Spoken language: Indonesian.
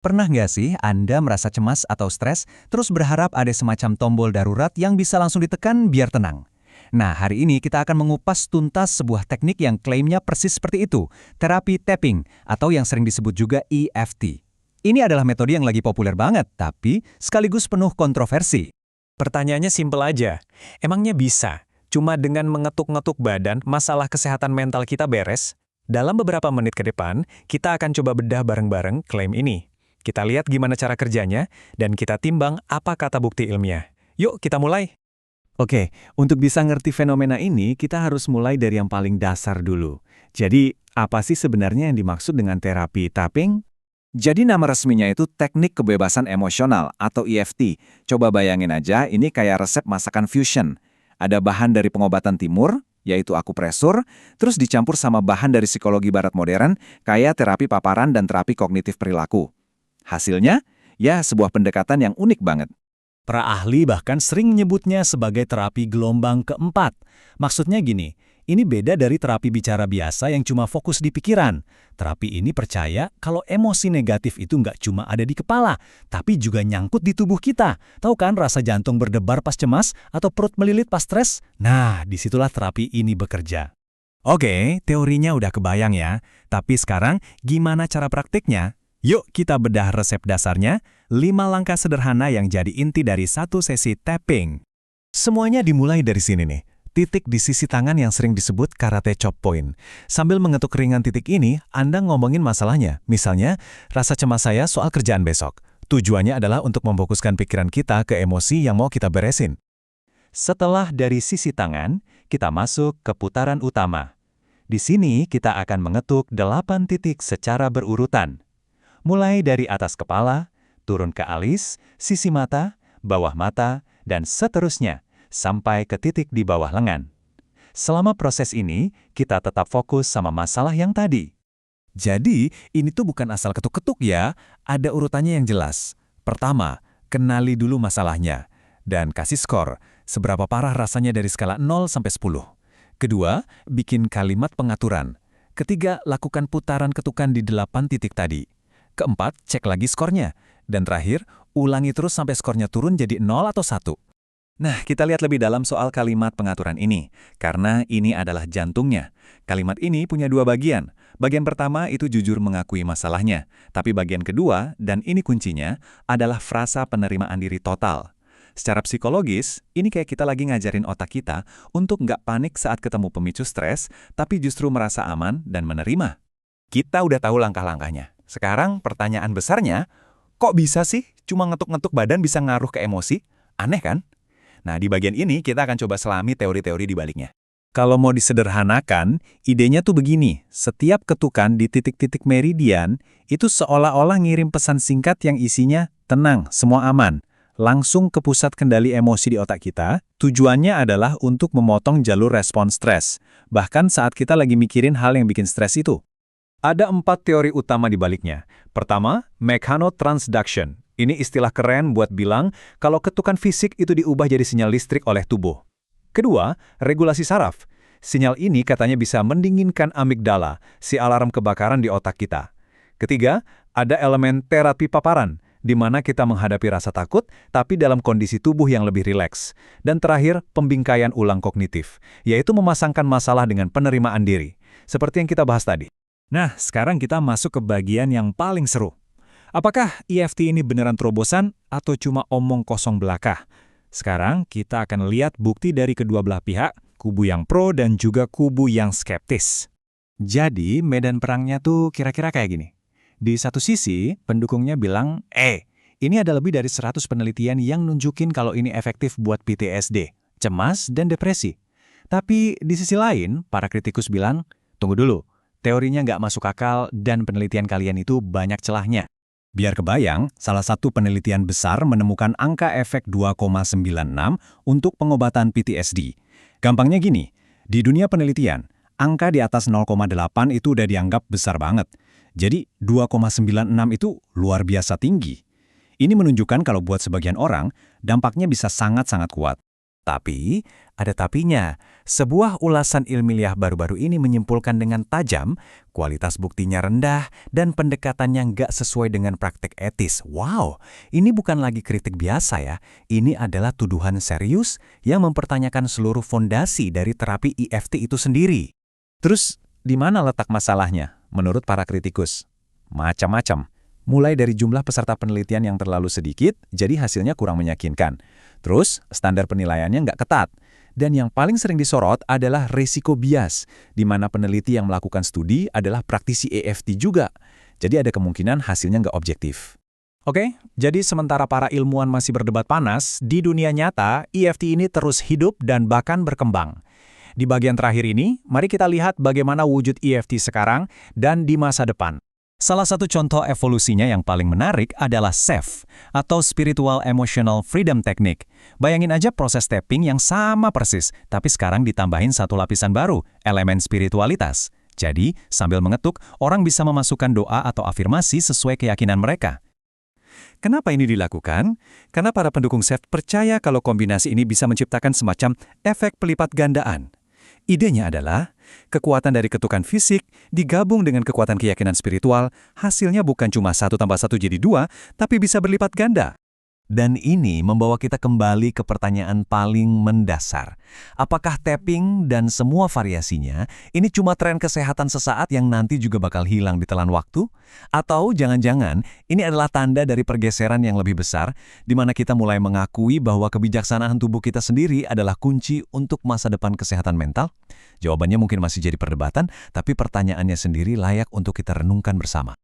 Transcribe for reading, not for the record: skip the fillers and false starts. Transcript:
Pernah nggak sih Anda merasa cemas atau stres, terus berharap ada semacam tombol darurat yang bisa langsung ditekan biar tenang? Nah, hari ini kita akan mengupas tuntas sebuah teknik yang klaimnya persis seperti itu, terapi tapping, atau yang sering disebut juga EFT. Ini adalah metode yang lagi populer banget, tapi sekaligus penuh kontroversi. Pertanyaannya simpel aja. Emangnya bisa? Cuma dengan mengetuk-ngetuk badan, masalah kesehatan mental kita beres? Dalam beberapa menit ke depan, kita akan coba bedah bareng-bareng klaim ini. Kita lihat gimana cara kerjanya, dan kita timbang apa kata bukti ilmiah. Yuk, kita mulai. Oke, untuk bisa ngerti fenomena ini, kita harus mulai dari yang paling dasar dulu. Jadi, apa sih sebenarnya yang dimaksud dengan terapi tapping? Jadi nama resminya itu teknik kebebasan emosional atau EFT. Coba bayangin aja, ini kayak resep masakan fusion. Ada bahan dari pengobatan timur, yaitu akupresur, terus dicampur sama bahan dari psikologi barat modern, kayak terapi paparan dan terapi kognitif perilaku. Hasilnya, ya sebuah pendekatan yang unik banget. Para ahli bahkan sering menyebutnya sebagai terapi gelombang keempat. Maksudnya gini, ini beda dari terapi bicara biasa yang cuma fokus di pikiran. Terapi ini percaya kalau emosi negatif itu nggak cuma ada di kepala, tapi juga nyangkut di tubuh kita. Tahu kan rasa jantung berdebar pas cemas atau perut melilit pas stres? Nah, disitulah terapi ini bekerja. Oke, teorinya udah kebayang ya. Tapi sekarang gimana cara praktiknya? Yuk kita bedah resep dasarnya, 5 langkah sederhana yang jadi inti dari satu sesi tapping. Semuanya dimulai dari sini nih, titik di sisi tangan yang sering disebut karate chop point. Sambil mengetuk ringan titik ini, Anda ngomongin masalahnya. Misalnya, rasa cemas saya soal kerjaan besok. Tujuannya adalah untuk memfokuskan pikiran kita ke emosi yang mau kita beresin. Setelah dari sisi tangan, kita masuk ke putaran utama. Di sini kita akan mengetuk 8 titik secara berurutan. Mulai dari atas kepala, turun ke alis, sisi mata, bawah mata, dan seterusnya, sampai ke titik di bawah lengan. Selama proses ini, kita tetap fokus sama masalah yang tadi. Jadi, ini tuh bukan asal ketuk-ketuk ya, ada urutannya yang jelas. Pertama, kenali dulu masalahnya, dan kasih skor, seberapa parah rasanya dari skala 0 sampai 10. Kedua, bikin kalimat pengaturan. Ketiga, lakukan putaran ketukan di 8 titik tadi. Keempat, cek lagi skornya. Dan terakhir, ulangi terus sampai skornya turun jadi 0 atau 1. Nah, kita lihat lebih dalam soal kalimat pengaturan ini, karena ini adalah jantungnya. Kalimat ini punya 2 bagian. Bagian pertama itu jujur mengakui masalahnya, tapi bagian kedua, dan ini kuncinya, adalah frasa penerimaan diri total. Secara psikologis, ini kayak kita lagi ngajarin otak kita untuk nggak panik saat ketemu pemicu stres, tapi justru merasa aman dan menerima. Kita udah tahu langkah-langkahnya. Sekarang pertanyaan besarnya, kok bisa sih cuma ngetuk-ngetuk badan bisa ngaruh ke emosi? Aneh kan? Nah, di bagian ini kita akan coba selami teori-teori di baliknya. Kalau mau disederhanakan, idenya tuh begini. Setiap ketukan di titik-titik meridian, itu seolah-olah ngirim pesan singkat yang isinya, tenang, semua aman. Langsung ke pusat kendali emosi di otak kita, tujuannya adalah untuk memotong jalur respons stres. Bahkan saat kita lagi mikirin hal yang bikin stres itu. Ada 4 teori utama di baliknya. Pertama, mechanotransduction. Ini istilah keren buat bilang kalau ketukan fisik itu diubah jadi sinyal listrik oleh tubuh. Kedua, regulasi saraf. Sinyal ini katanya bisa mendinginkan amigdala, si alarm kebakaran di otak kita. Ketiga, ada elemen terapi paparan, di mana kita menghadapi rasa takut, tapi dalam kondisi tubuh yang lebih rileks. Dan terakhir, pembingkaian ulang kognitif, yaitu memasangkan masalah dengan penerimaan diri. Seperti yang kita bahas tadi. Nah, sekarang kita masuk ke bagian yang paling seru. Apakah EFT ini beneran terobosan atau cuma omong kosong belaka? Sekarang kita akan lihat bukti dari kedua belah pihak, kubu yang pro dan juga kubu yang skeptis. Jadi, medan perangnya tuh kira-kira kayak gini. Di satu sisi, pendukungnya bilang, ini ada lebih dari 100 penelitian yang nunjukin kalau ini efektif buat PTSD, cemas, dan depresi. Tapi di sisi lain, para kritikus bilang, tunggu dulu. Teorinya nggak masuk akal dan penelitian kalian itu banyak celahnya. Biar kebayang, salah satu penelitian besar menemukan angka efek 2,96 untuk pengobatan PTSD. Gampangnya gini, di dunia penelitian, angka di atas 0,8 itu udah dianggap besar banget. Jadi 2,96 itu luar biasa tinggi. Ini menunjukkan kalau buat sebagian orang, dampaknya bisa sangat-sangat kuat. Tapi, ada tapinya. Sebuah ulasan ilmiah baru-baru ini menyimpulkan dengan tajam, kualitas buktinya rendah, dan pendekatannya nggak sesuai dengan praktek etis. Wow, ini bukan lagi kritik biasa ya. Ini adalah tuduhan serius yang mempertanyakan seluruh fondasi dari terapi EFT itu sendiri. Terus, di mana letak masalahnya menurut para kritikus? Macam-macam. Mulai dari jumlah peserta penelitian yang terlalu sedikit, jadi hasilnya kurang meyakinkan. Terus, standar penilaiannya nggak ketat. Dan yang paling sering disorot adalah risiko bias, di mana peneliti yang melakukan studi adalah praktisi EFT juga. Jadi ada kemungkinan hasilnya nggak objektif. Oke, jadi sementara para ilmuwan masih berdebat panas, di dunia nyata, EFT ini terus hidup dan bahkan berkembang. Di bagian terakhir ini, mari kita lihat bagaimana wujud EFT sekarang dan di masa depan. Salah satu contoh evolusinya yang paling menarik adalah SEF, atau Spiritual Emotional Freedom Technique. Bayangin aja proses tapping yang sama persis, tapi sekarang ditambahin satu lapisan baru, elemen spiritualitas. Jadi, sambil mengetuk, orang bisa memasukkan doa atau afirmasi sesuai keyakinan mereka. Kenapa ini dilakukan? Karena para pendukung SEF percaya kalau kombinasi ini bisa menciptakan semacam efek pelipat gandaan. Idenya adalah, kekuatan dari ketukan fisik digabung dengan kekuatan keyakinan spiritual, hasilnya bukan cuma 1 tambah 1 jadi 2, tapi bisa berlipat ganda. Dan ini membawa kita kembali ke pertanyaan paling mendasar. Apakah tapping dan semua variasinya ini cuma tren kesehatan sesaat yang nanti juga bakal hilang ditelan waktu? Atau jangan-jangan ini adalah tanda dari pergeseran yang lebih besar, di mana kita mulai mengakui bahwa kebijaksanaan tubuh kita sendiri adalah kunci untuk masa depan kesehatan mental? Jawabannya mungkin masih jadi perdebatan, tapi pertanyaannya sendiri layak untuk kita renungkan bersama.